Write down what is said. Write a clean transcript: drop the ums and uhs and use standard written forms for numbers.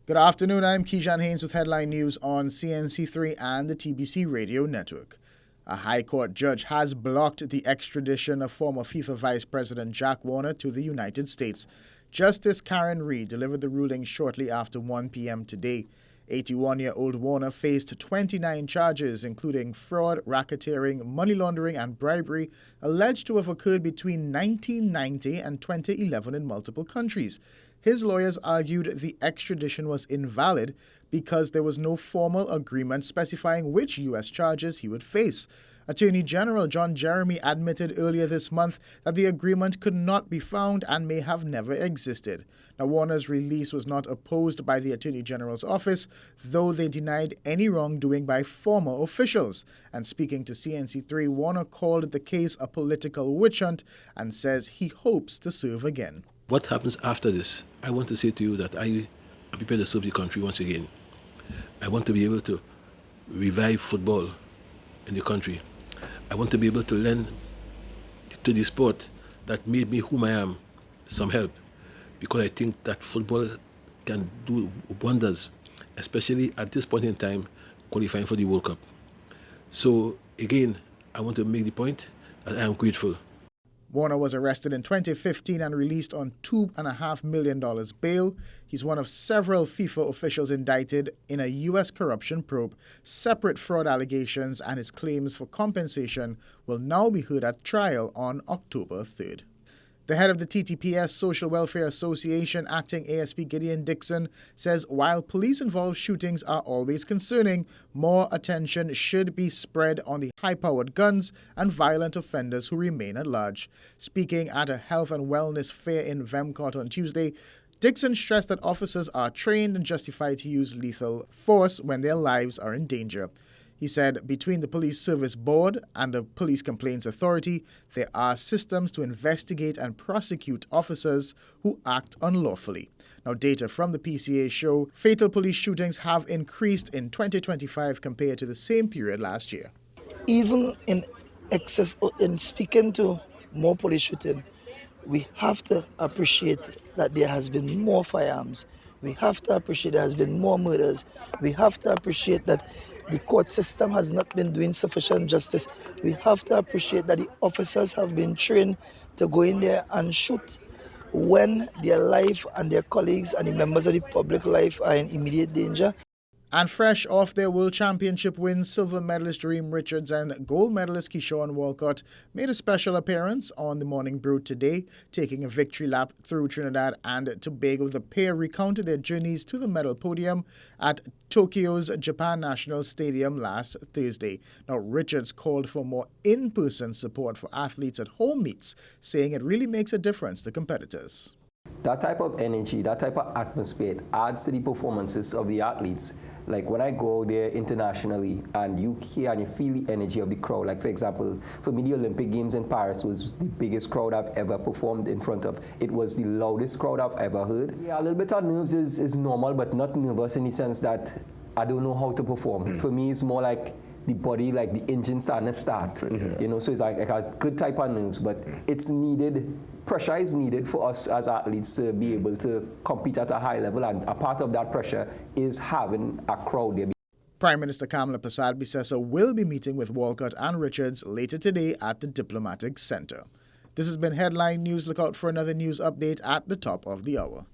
Good afternoon, I'm Keyshawn Haynes with headline news on CNC3 and the TBC radio network. A High Court judge has blocked the extradition of former FIFA Vice President Jack Warner to the United States. Justice Karen Reed delivered the ruling shortly after 1 p.m. today. 81-year-old Warner faced 29 charges, including fraud, racketeering, money laundering, and bribery, alleged to have occurred between 1990 and 2011 in multiple countries. His lawyers argued the extradition was invalid because there was no formal agreement specifying which U.S. charges he would face. Attorney General John Jeremy admitted earlier this month that the agreement could not be found and may have never existed. Now, Warner's release was not opposed by the Attorney General's office, though they denied any wrongdoing by former officials. And speaking to CNC3, Warner called the case a political witch hunt and says he hopes to serve again. What happens after this? I want to say to you that I am prepared to serve the country once again. I want to be able to revive football in the country. I want to be able to lend to the sport that made me whom I am some help, because I think that football can do wonders, especially at this point in time, qualifying for the World Cup. So again, I want to make the point that I am grateful. Warner was arrested in 2015 and released on $2.5 million bail. He's one of several FIFA officials indicted in a U.S. corruption probe. Separate fraud allegations and his claims for compensation will now be heard at trial on October 3rd. The head of the TTPS Social Welfare Association, acting ASP Gideon Dixon, says while police-involved shootings are always concerning, more attention should be spread on the high-powered guns and violent offenders who remain at large. Speaking at a health and wellness fair in Vemcott on Tuesday, Dixon stressed that officers are trained and justified to use lethal force when their lives are in danger. He said between the Police Service Board and the Police Complaints Authority, there are systems to investigate and prosecute officers who act unlawfully. Now, data from the PCA show fatal police shootings have increased in 2025 compared to the same period last year. Even in excess, in speaking to more police shooting, we have to appreciate that there has been more firearms. We have to appreciate there has been more murders. We have to appreciate that the court system has not been doing sufficient justice. We have to appreciate that the officers have been trained to go in there and shoot when their life and their colleagues and the members of the public life are in immediate danger. And fresh off their World Championship wins, silver medalist Dream Richards and gold medalist Keyshawn Walcott made a special appearance on the Morning Brew today, taking a victory lap through Trinidad and Tobago. The pair recounted their journeys to the medal podium at Tokyo's Japan National Stadium last Thursday. Now, Richards called for more in-person support for athletes at home meets, saying it really makes a difference to competitors. That type of energy, that type of atmosphere, it adds to the performances of the athletes. Like when I go there internationally and you hear and you feel the energy of the crowd, like for example, for me the Olympic Games in Paris was the biggest crowd I've ever performed in front of. It was the loudest crowd I've ever heard. Yeah, a little bit of nerves is normal, but not nervous in the sense that I don't know how to perform. For me, it's more like the body, like the engine starting to start, you know, so it's like a good type of nerves, but it's needed, pressure is needed for us as athletes to be able to compete at a high level, and a part of that pressure is having a crowd there. Prime Minister Kamala Persad-Bissessar will be meeting with Walcott and Richards later today at the Diplomatic Center. This has been Headline News. Look out for another news update at the top of the hour.